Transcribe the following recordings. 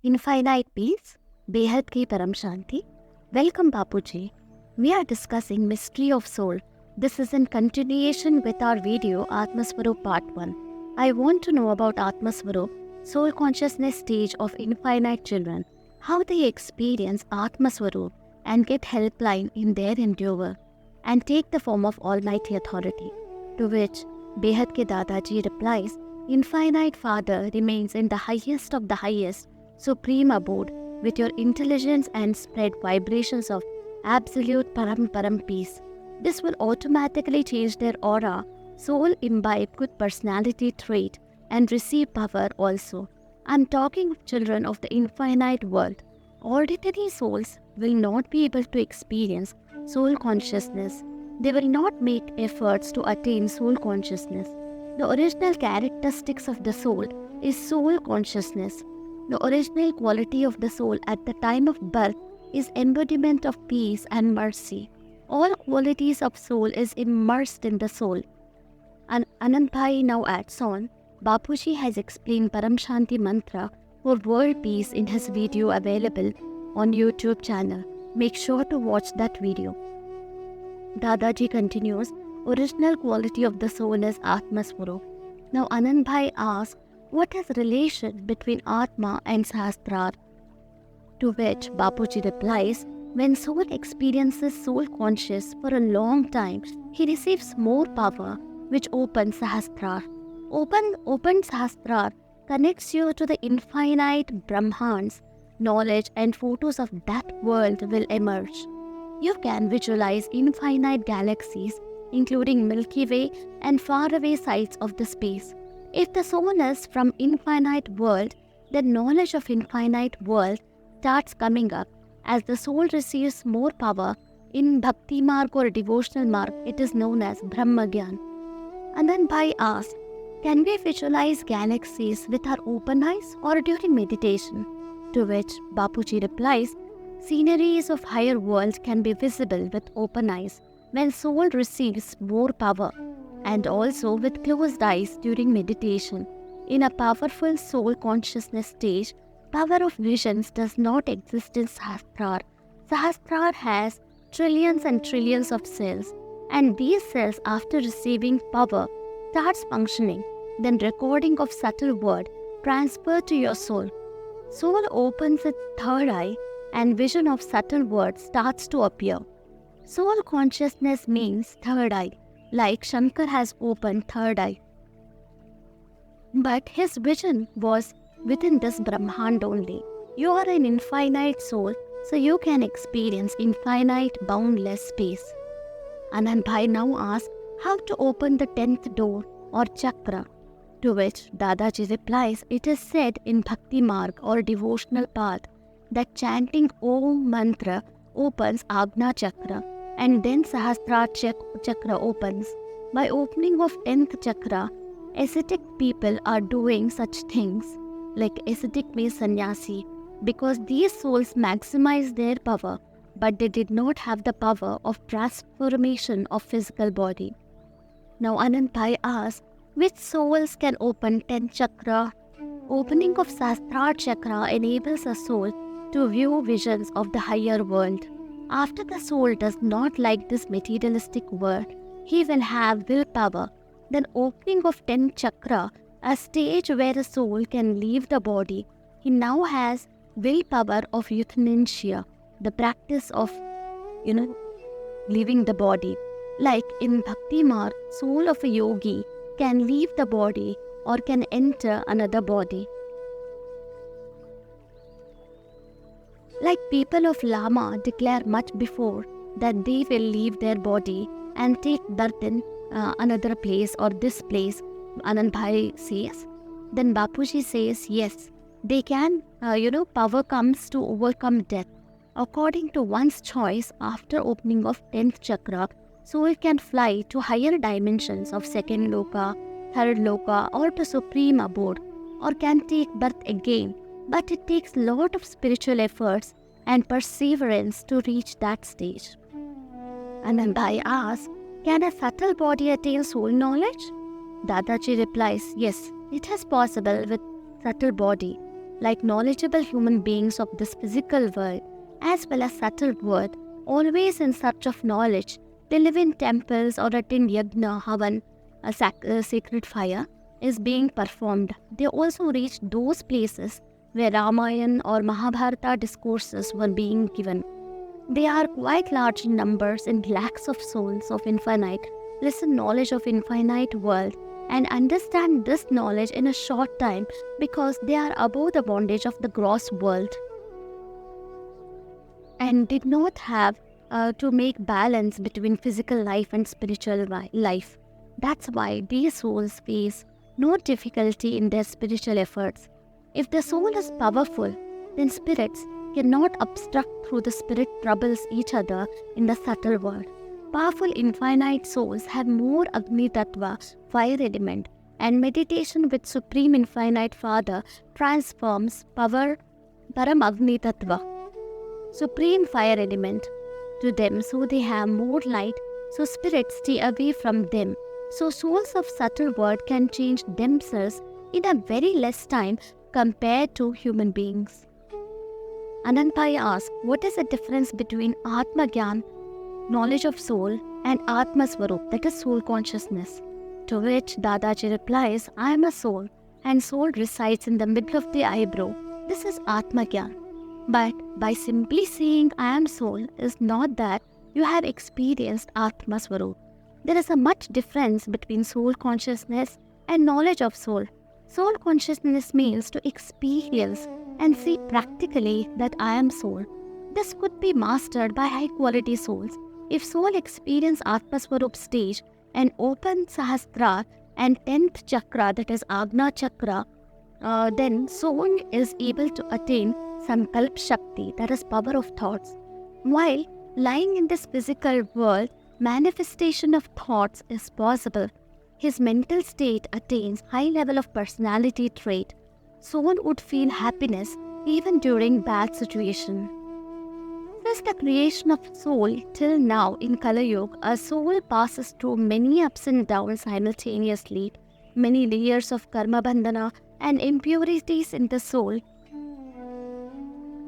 Infinite peace, Behad ki Param Shanti. Welcome Bapuji. We are discussing Mystery of Soul. This is in continuation with our video Atmaswarup Part 1. I want to know about Atmaswarup, soul consciousness stage of infinite children, how they experience Atmaswarup and get helpline in their endeavor and take the form of Almighty Authority. To which Behad ke Dadaji replies, Infinite Father remains in the highest of the highest, supreme abode, with your intelligence and spread vibrations of absolute param peace. This will automatically change their aura, soul imbibe good personality trait, and receive power also. I'm talking of children of the infinite world. Ordinary souls will not be able to experience soul consciousness. They will not make efforts to attain soul consciousness. The original characteristics of the soul is soul consciousness. The original quality of the soul at the time of birth is embodiment of peace and mercy. All qualities of soul is immersed in the soul. And Anand Bhai now adds on, Bapuji has explained Param Shanti mantra for world peace in his video available on YouTube channel. Make sure to watch that video. Dadaji continues, original quality of the soul is Atmaswarup. Now Anand Bhai asks, what is relation between Atma and Sahasrar? To which Bapuji replies, when soul experiences soul conscious for a long time, he receives more power, which opens Sahasrar. Open Sahasrar connects you to the infinite Brahmans. Knowledge and photos of that world will emerge. You can visualize infinite galaxies, including Milky Way and faraway sights of the space. If the soul is from infinite world, then knowledge of infinite world starts coming up. As the soul receives more power, in Bhakti Marg or devotional marg, it is known as Brahma Gyan. And then Bhai asks, can we visualize galaxies with our open eyes or during meditation? To which Bapuji replies, sceneries of higher worlds can be visible with open eyes when soul receives more power, and also with closed eyes during meditation. In a powerful soul consciousness stage, power of visions does not exist in Sahasrar. Sahasrar has trillions and trillions of cells, and these cells, after receiving power, starts functioning. Then recording of subtle word transferred to your soul. Soul opens its third eye and vision of subtle word starts to appear. Soul consciousness means third eye, like Shankar has opened third eye. But his vision was within this Brahmand only. You are an infinite soul, so you can experience infinite boundless space. Anand Bhai now asks how to open the 10th door or chakra. To which Dadaji replies, it is said in Bhakti Marg or devotional path that chanting Om mantra opens Agna chakra and then Sahasrara chakra opens. By opening of 10th chakra, ascetic people are doing such things, like ascetic means sannyasi, because these souls maximize their power, but they did not have the power of transformation of physical body. Now Anand Bhai asks, which souls can open 10th chakra? Opening of Sahasrara chakra enables a soul to view visions of the higher world. After the soul does not like this materialistic world, he will have willpower. Then opening of 10th chakra, a stage where a soul can leave the body, he now has willpower of euthanasia, the practice of, leaving the body. Like in Bhakti Marg, soul of a yogi can leave the body or can enter another body. Like people of Lama declare much before that they will leave their body and take birth in another place or this place, Anand Bhai says. Then Bapuji says, yes, they can, power comes to overcome death. According to one's choice, after opening of 10th chakra, soul can fly to higher dimensions of second loka, third loka, or to supreme abode, or can take birth again. But it takes a lot of spiritual efforts and perseverance to reach that stage. Anand Bhai asks, can a subtle body attain soul knowledge? Dadaji replies, yes, it is possible with subtle body. like knowledgeable human beings of this physical world as well as subtle world, always in search of knowledge. They live in temples or attend yagna, havan, a sacred fire is being performed. They also reach those places where Ramayana or Mahabharata discourses were being given. They are quite large in numbers and lakhs of souls of infinite, listen knowledge of infinite world and understand this knowledge in a short time because they are above the bondage of the gross world and did not have to make balance between physical life and spiritual life. That's why these souls face no difficulty in their spiritual efforts. If the soul is powerful, then spirits cannot obstruct through the spirit troubles each other in the subtle world. Powerful infinite souls have more Agni Tattva, fire element, and meditation with Supreme Infinite Father transforms power Param Agni Tattva, Supreme Fire element, to them, so they have more light, so spirits stay away from them. So souls of subtle world can change themselves in a very less time compared to human beings. Anantai asks, what is the difference between Atma Gyan, knowledge of soul, and Atma Swarup, that is soul consciousness? To which Dadaji replies, I am a soul, and soul resides in the middle of the eyebrow. This is Atma Gyan. But by simply saying I am soul is not that you have experienced Atma Swarup. There is a much difference between soul consciousness and knowledge of soul. Soul consciousness means to experience and see practically that I am soul. This could be mastered by high quality souls. If soul experience Atma Swarup stage and open Sahasrara and 10th chakra, that is Agna chakra, then soul is able to attain Sankalp Shakti, that is power of thoughts. While lying in this physical world, manifestation of thoughts is possible. His mental state attains high level of personality trait. Soul would feel happiness even during bad situation. Since the creation of soul till now in Kali Yuga, a soul passes through many ups and downs simultaneously, many layers of karma bandhana and impurities in the soul.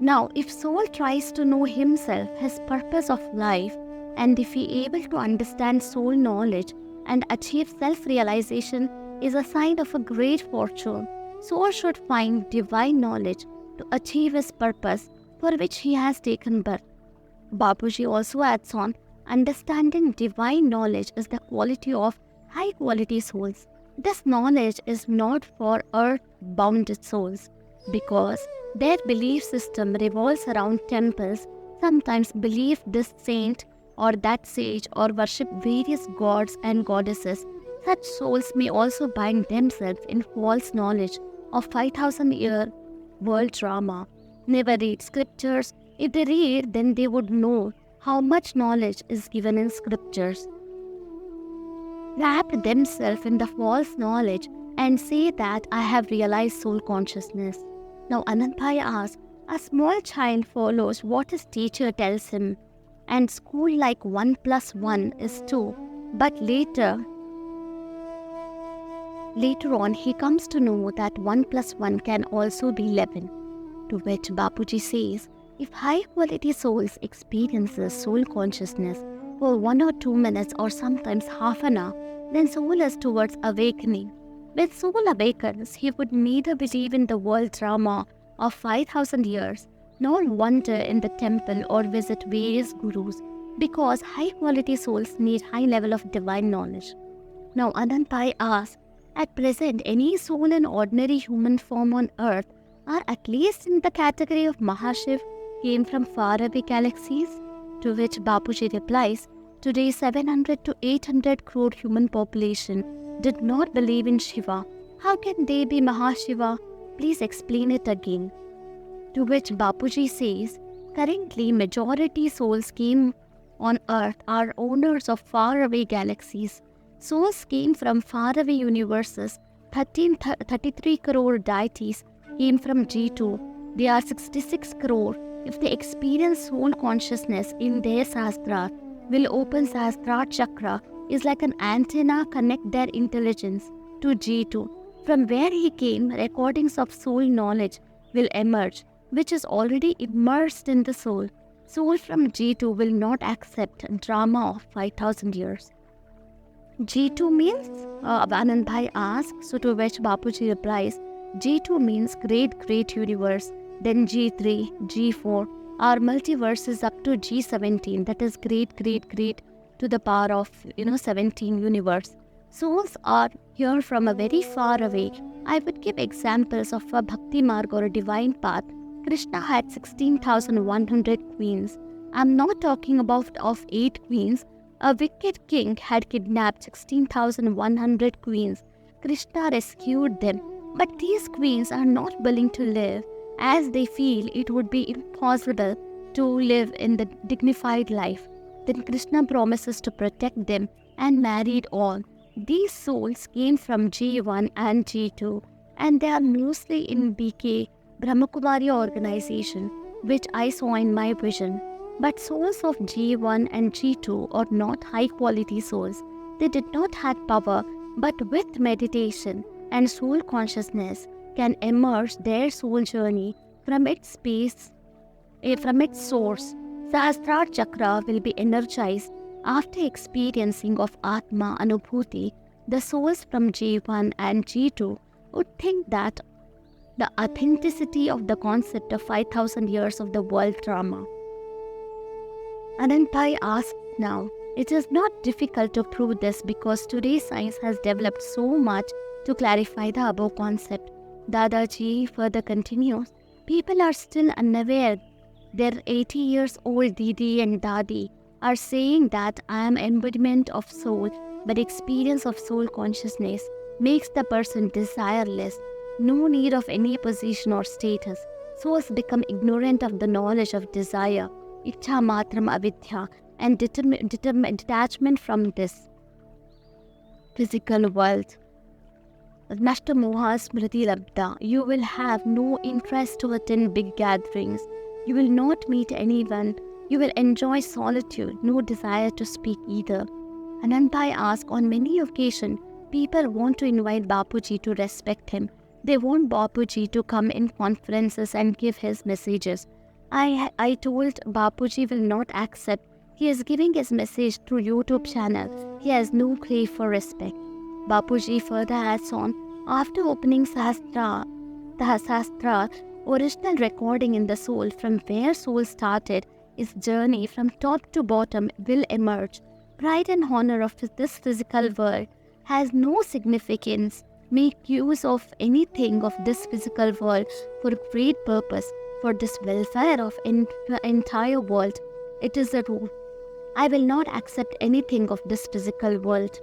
Now, if soul tries to know himself, his purpose of life, and if he able to understand soul knowledge and achieve self-realization is a sign of a great fortune, soul should find divine knowledge to achieve his purpose for which he has taken birth. Bapuji also adds on, understanding divine knowledge is the quality of high-quality souls. This knowledge is not for earth-bound souls because their belief system revolves around temples, sometimes believe this saint or that sage or worship various gods and goddesses. Such souls may also bind themselves in false knowledge of 5,000-year world drama. Never read scriptures. If they read, then they would know how much knowledge is given in scriptures. Wrap themselves in the false knowledge and say that I have realized soul consciousness. Now Anantai asks, a small child follows what his teacher tells him, and school like 1 plus 1 is 2, but later on he comes to know that 1 plus 1 can also be 11. To which Bapuji says, if high quality souls experiences soul consciousness for 1 or 2 minutes or sometimes half an hour, then soul is towards awakening. When soul awakens, he would neither believe in the world drama of 5,000 years, nor wander in the temple or visit various gurus, because high-quality souls need high level of divine knowledge. Now Anantai asks, at present any soul in ordinary human form on earth are at least in the category of Mahashiv came from faraway galaxies? To which Bapuji replies, today 700 to 800 crore human population did not believe in Shiva. How can they be Mahashiva? Please explain it again. To which Bapuji says, currently majority souls came on earth are owners of faraway galaxies. Souls came from faraway universes. 33 crore deities came from G2. They are 66 crore. If they experience soul consciousness in their Sahasrara, will open Sahasrara chakra is like an antenna connect their intelligence to G2. From where he came, recordings of soul knowledge will emerge, which is already immersed in the soul. Soul from G2 will not accept drama of 5000 years. G2 means, Anand Bhai asks, so to which Bapuji replies, G2 means great universe, then G3, G4, our multiverse is up to G17, that is great to the power of 17 universe. Souls are here from a very far away. I would give examples of a bhakti marg or a divine path. Krishna had 16,100 queens. I'm not talking about of 8 queens. A wicked king had kidnapped 16,100 queens. Krishna rescued them, but these queens are not willing to live, as they feel it would be impossible to live in the dignified life. Then Krishna promises to protect them and married all. These souls came from G1 and G2, and they are mostly in BK, Brahmakumari organization, which I saw in my vision. But souls of G1 and G2 are not high quality souls. They did not have power, but with meditation and soul consciousness can emerge their soul journey from its space, from its source. Sahasrara Chakra will be energized after experiencing of Atma Anubhuti. The souls from G1 and G2 would think that the authenticity of the concept of 5000 years of the world drama. Anantai asks now, it is not difficult to prove this because today's science has developed so much to clarify the above concept. Dadaji further continues, people are still unaware. Their 80 years old Didi and Dadi are saying that I am embodiment of soul, but experience of soul consciousness makes the person desireless, no need of any position or status. Souls become ignorant of the knowledge of desire, ichha matram avidya, and detachment from this physical world. Nashta moha smriti labda. You will have no interest to attend big gatherings. You will not meet anyone. You will enjoy solitude, no desire to speak either. Anantai asks, on many occasions, people want to invite Bapuji to respect him. They want Bapuji to come in conferences and give his messages. I told Bapuji will not accept. He is giving his message through YouTube channel. He has no crave for respect. Bapuji further adds on, after opening Sahasrara, original recording in the soul from where soul started, its journey from top to bottom will emerge. Pride and honor of this physical world has no significance. Make use of anything of this physical world for great purpose, for this welfare of the entire world. It is a rule. I will not accept anything of this physical world.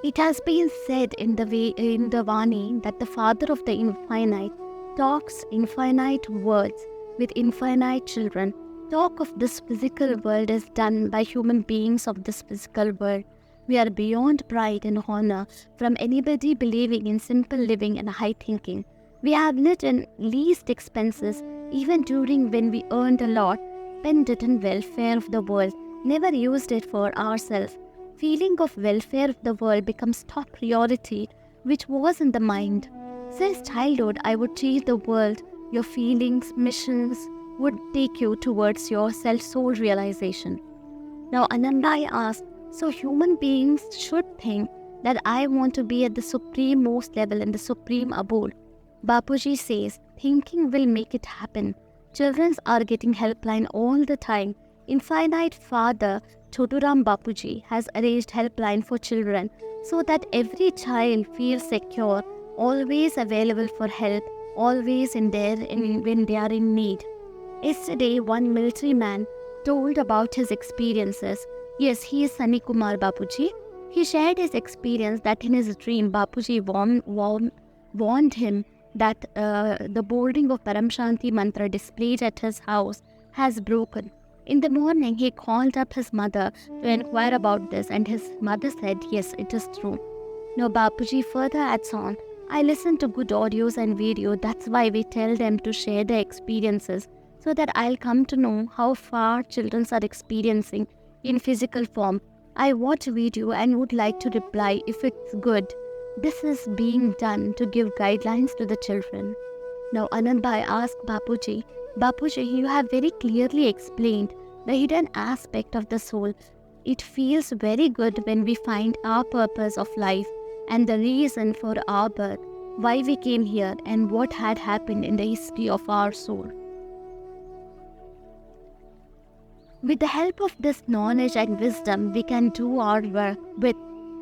It has been said in the Vani that the Father of the Infinite talks infinite words with infinite children. Talk of this physical world is done by human beings of this physical world. We are beyond pride and honor from anybody believing in simple living and high thinking. We have lived in least expenses even during when we earned a lot, spent it in welfare of the world, never used it for ourselves. Feeling of welfare of the world becomes top priority, which was in the mind. Since childhood, I would change the world. Your feelings, missions would take you towards your self-soul realization. Now Anandai asks, so human beings should think that I want to be at the supreme most level in the supreme abode. Bapuji says, thinking will make it happen. Children are getting helpline all the time. Infinite Father Choturam Bapuji has arranged helpline for children so that every child feels secure, always available for help, always when they are in need. Yesterday, one military man told about his experiences. Yes, he is Sunny Kumar Bapuji. He shared his experience that in his dream, Bapuji warned him that the boarding of Param Shanti mantra displayed at his house has broken. In the morning, he called up his mother to inquire about this, and his mother said, yes, it is true. Now Bapuji further adds on, I listen to good audios and video. That's why we tell them to share their experiences so that I'll come to know how far children are experiencing in physical form. I watch video and would like to reply if it's good. This is being done to give guidelines to the children. Now Anand Bhai asked Bapuji, Bapuji, you have very clearly explained the hidden aspect of the soul. It feels very good when we find our purpose of life and the reason for our birth, why we came here and what had happened in the history of our soul. With the help of this knowledge and wisdom, we can do our work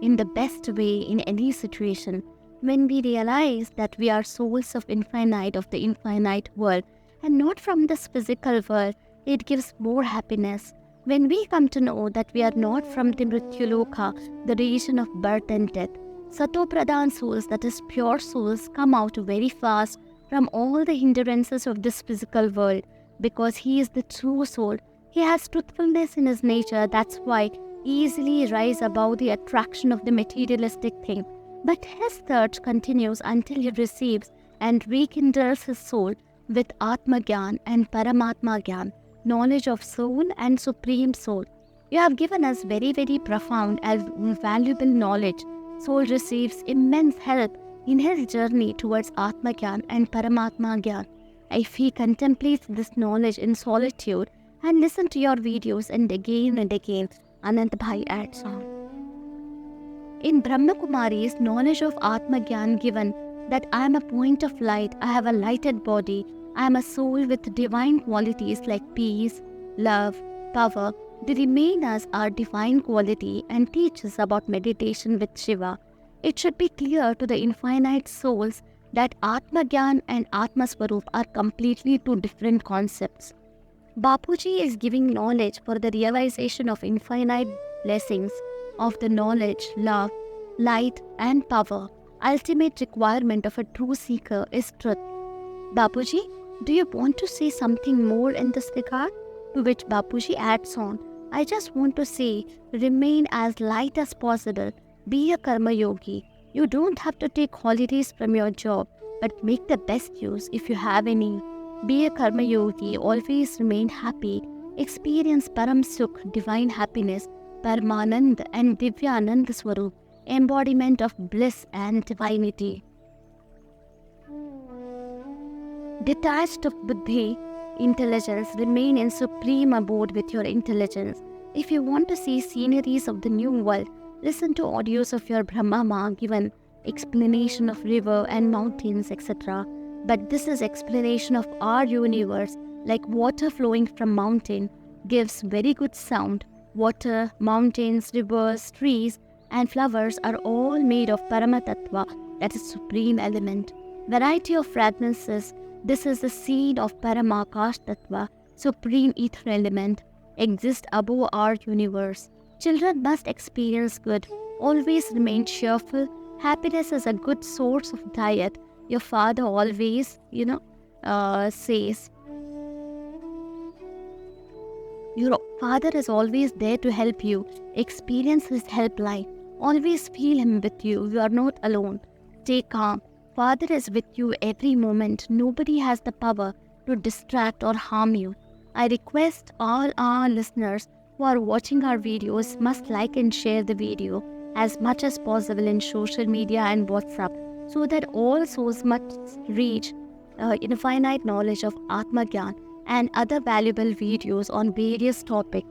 in the best way in any situation. When we realize that we are souls of the infinite world and not from this physical world, it gives more happiness. When we come to know that we are not from the Mrityuloka, the region of birth and death, Sato-pradhan souls, that is pure souls, come out very fast from all the hindrances of this physical world because he is the true soul. He has truthfulness in his nature, that's why easily rise above the attraction of the materialistic thing. But his search continues until he receives and rekindles his soul with Atma Gyan and Paramatma Gyan, knowledge of soul and supreme soul. You have given us very, very profound and valuable knowledge. Soul receives immense help in his journey towards Atma Gyan and Paramatma Gyan. If he contemplates this knowledge in solitude and listen to your videos and again, Anand Bhai adds on. In Brahma Kumari's knowledge of Atma Gyan given that I am a point of light, I have a lighted body, I am a soul with divine qualities like peace, love, power. The remainers are divine quality and teaches about meditation with Shiva. It should be clear to the infinite souls that Atma Gyan and Atma Swarup are completely two different concepts. Bapuji is giving knowledge for the realization of infinite blessings of the knowledge, love, light and power. Ultimate requirement of a true seeker is truth. Bapuji, do you want to say something more in this regard? To which Bapuji adds on, I just want to say, remain as light as possible. Be a karma yogi. You don't have to take holidays from your job, but make the best use if you have any. Be a karma yogi, always remain happy. Experience Param Sukh, divine happiness, Paramanand and Divyanand Swarup, embodiment of bliss and divinity. Detached of buddhi, intelligence, remain in supreme abode with your intelligence. If you want to see sceneries of the new world, listen to audios of your Brahma given explanation of river and mountains, etc. But this is explanation of our universe, like water flowing from mountain gives very good sound. Water, mountains, rivers, trees and flowers are all made of Paramatattva, that is supreme element. Variety of fragrances, this is the seed of Paramakash Tattva, supreme ether element, exist above our universe. Children must experience good, always remain cheerful. Happiness is a good source of diet. Your father always, says, your father is always there to help you. Experience his helpline. Always feel him with you. You are not alone. Stay calm. Father is with you every moment. Nobody has the power to distract or harm you. I request all our listeners who are watching our videos must like and share the video as much as possible in social media and WhatsApp, so that all souls must reach infinite knowledge of Atma Gyan and other valuable videos on various topics.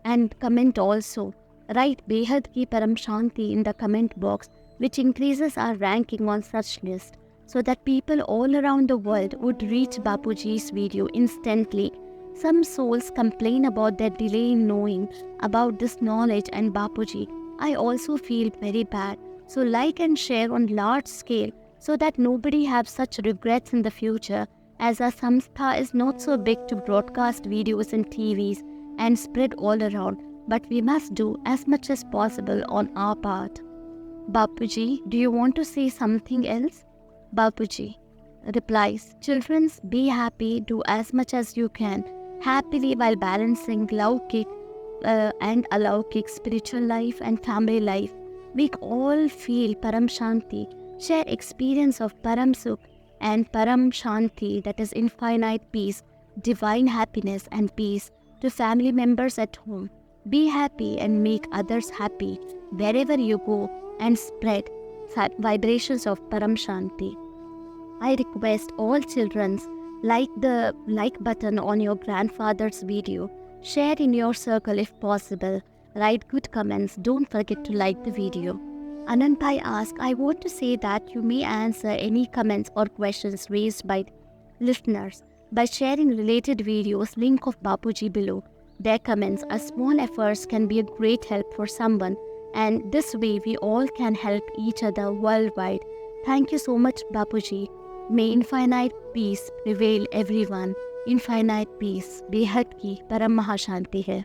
And comment also. Write Behad Ki Param Shanti in the comment box, which increases our ranking on such list, so that people all around the world would reach Bapuji's video instantly. Some souls complain about their delay in knowing about this knowledge and Bapuji. I also feel very bad. So like and share on large scale so that nobody have such regrets in the future, as our samstha is not so big to broadcast videos and TVs and spread all around, but we must do as much as possible on our part. Bapuji, do you want to say something else? Bapuji replies, children, be happy, do as much as you can, happily while balancing Laukik and Alaukik spiritual life and family life. We all feel Param Shanti, share experience of Param Sukh and Param Shanti, that is infinite peace, divine happiness and peace to family members at home. Be happy and make others happy. wherever you go and spread vibrations of Param Shanti. I request all children like the like button on your grandfather's video, share in your circle if possible, write good comments, don't forget to like the video. Anantai asks, I want to say that you may answer any comments or questions raised by listeners by sharing related videos, link of Bapuji below. Their comments or small efforts can be a great help for someone, and this way we all can help each other worldwide. Thank you so much, Bapuji. May infinite peace prevail everyone. Infinite peace, बेहद की परम महाशांति है.